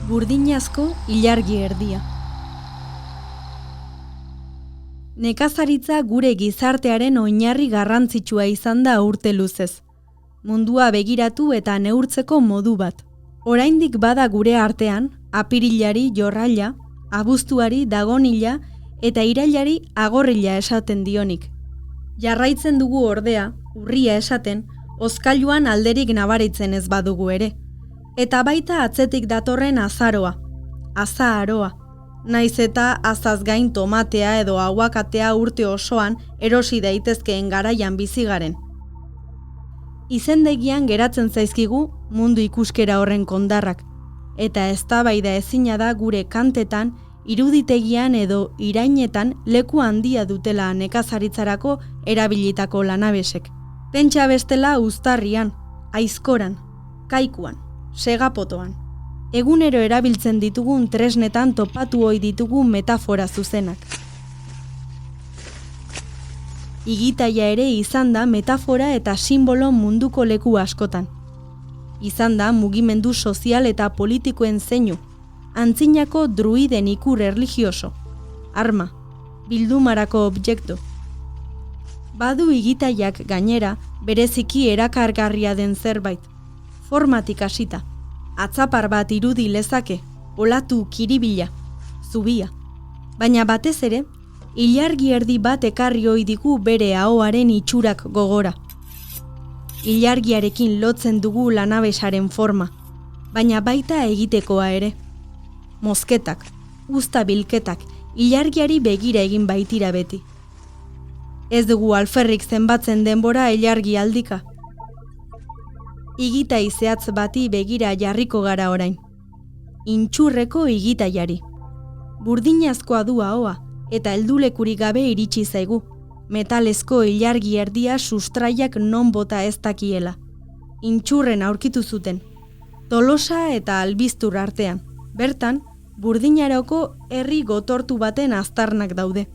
Burdinazko ilargi erdia. Nekazaritza gure gizartearen oinarri garrantzitsua izan da urte luzez. Mundua begiratu eta neurtzeko modu bat. Oraindik bada gure artean, apirilari jorraila, abuztuari dagonila eta irailari agorrila esaten dionik. Jarraitzen dugu ordea, urria esaten, hozkailuan alderik nabaritzen ez badugu ere. Eta baita atzetik datorren azaroa, azaroa. Naiz eta azaz gain tomatea edo aguakatea urte osoan erosi daitezkeen garaian bizi garen. Izendegian geratzen zaizkigu mundu ikuskera horren kondarrak, eta eztabaida ezina da gure kantetan, iruditegian edo irainetan leku handia dutela nekazaritzarako erabilitako lanabesek. Pentsa bestela uztarrian, aizkoran, kaikuan, segapotoan. Egunero erabiltzen ditugun tresnetan topatu ohi ditugu metafora zuzenak. Igitaia ere izan da metafora eta simbolo munduko leku askotan. Izan da mugimendu sozial eta politikoen zeinu, antzinako druiden ikur erlijioso, arma, bildumarako objektu. Badu igitaiak gainera bereziki erakargarria den zerbait, formatik hasita. Atzapar bat irudi lezake, olatu kiribila, zubia. Baina batez ere, ilargi erdi bat ekarri ohi digu bere ahoaren itxurak gogora. Ilargiarekin lotzen dugu lanabesaren forma, baina baita egitekoa ere. Mozketak, uzta bilketak, ilargiari begira egin baitira beti. Ez dugu alferrik zenbatzen denbora ilargi aldika. Igitai zehatz bati begira jarriko gara orain. Intxurreko igitaiari. Burdinazkoa du ahoa eta heldulekurik gabe iritsi zaigu. Metalezko ilargi erdia sustraiak non bota ez dakiela. Intxurren aurkitu zuten. Tolosa eta Albiztur artean. Bertan, Burdinaroko herri gotortu baten aztarnak daude.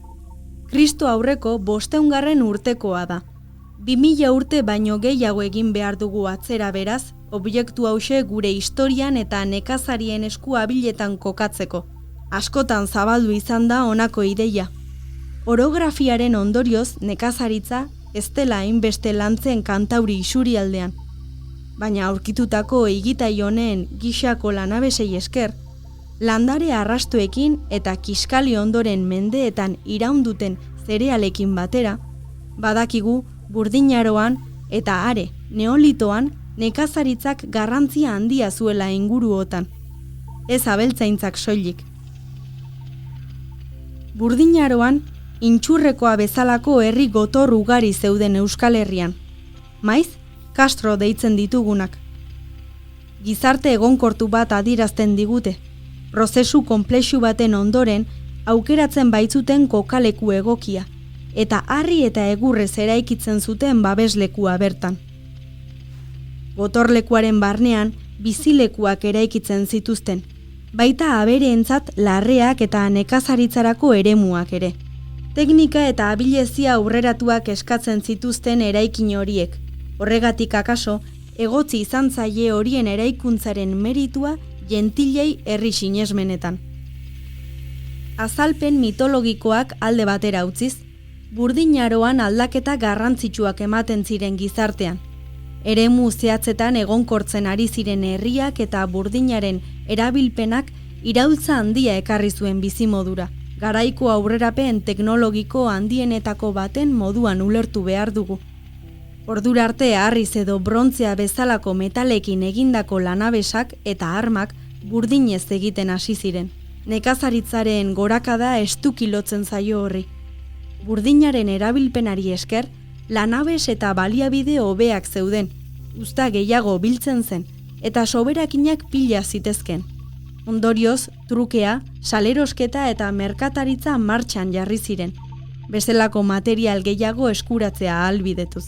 Kristo aurreko 500 urtekoa da. 2000 urte baino gehiago egin behar dugu atzera beraz, objektu hause gure historian eta nekazarien esku abiletan kokatzeko. Askotan zabaldu izan da honako ideia. Orografiaren ondorioz nekazaritza ez dela hainbeste lantzen Kantauri isurialdean. Baina aurkitutako igitai honen gixako lanabesei esker, landare arrastoekin eta kiskali ondoren mendeetan iraunduten zerealekin batera, badakigu Burdinaroan eta are neolitoan nekazaritzak garrantzia handia zuela inguruotan. Ez abeltzaintzak soilik. Burdinaroan intxurrekoa bezalako herri gotor ugari zeuden Euskal Herrian. Maiz, Castro deitzen ditugunak. Gizarte egonkortu bat adierazten digute. Prozesu konplexu baten ondoren aukeratzen baitzuten kokaleku egokia. Eta harri eta egurrez eraikitzen zuten babeslekua bertan. Gotorlekuaren barnean bizilekuak eraikitzen zituzten, baita abereentzat larreak eta nekazaritzarako eremuak ere. Teknika eta abilezia aurreratuak eskatzen zituzten eraikin horiek. Horregatik akaso, egotzi izan zaie horien eraikuntzaren meritua jentilei herri sinesmenetan. Azalpen mitologikoak alde batera utziz, Burdinaroan aldaketa garrantzitsuak ematen ziren gizartean. Eremu zehatzetan egonkortzen ari ziren herriak eta burdinaren erabilpenak iraultza handia ekarri zuen bizimodura. Garaiko aurrerapen teknologiko handienetako baten moduan ulertu behar dugu. Ordura arte harriz edo brontzea bezalako metalekin egindako lanabesak eta armak burdinez egiten hasi ziren. Nekazaritzaren gorakada estuki lotzen zaio horri. Burdinaren erabilpenari esker, lanabes eta baliabide hobeak zeuden, uzta gehiago biltzen zen, eta soberakinak pila zitezken. Ondorioz, trukea, salerosketa eta merkataritza martxan jarri ziren, bezalako material gehiago eskuratzea ahalbidetuz.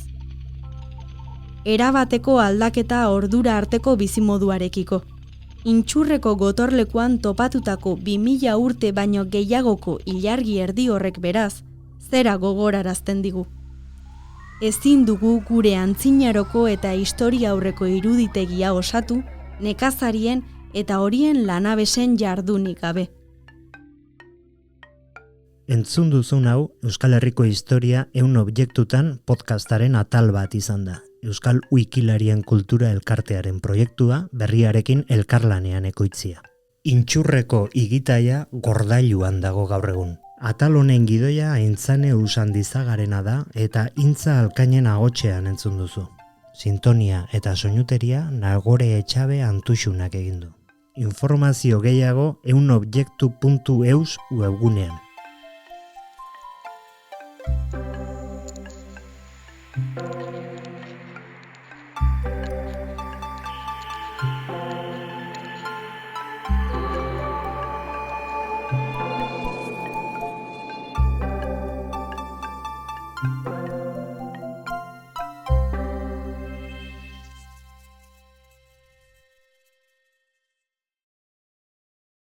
Erabateko aldaketa ordura arteko bizimoduarekiko. Intxurreko gotorlekuan topatutako 2000 urte baino gehiagoko ilargi erdi horrek beraz, zera gogorarazten digu. Ezin dugu gure antzinaroko eta historia aurreko iruditegia osatu nekazarien eta horien lanabesen jardunik gabe. Entzun duzun hau Euskal Herriko historia 100 objektutan podcastaren atal bat izan da. Euskal Wikilarien kultura elkartearen proiektua berriarekin elkarlanean ekoitzia. Intxurreko igitaia gordailuan dago gaur egun. Atal honen gidoia Aintzane Usandizagarena da eta Intza Alkainen agotxean entzun duzu. Sintonia eta soinuteria Nagore Etxabe Antuxunak egin du. Informazio gehiago 100objektu.eus webgunean.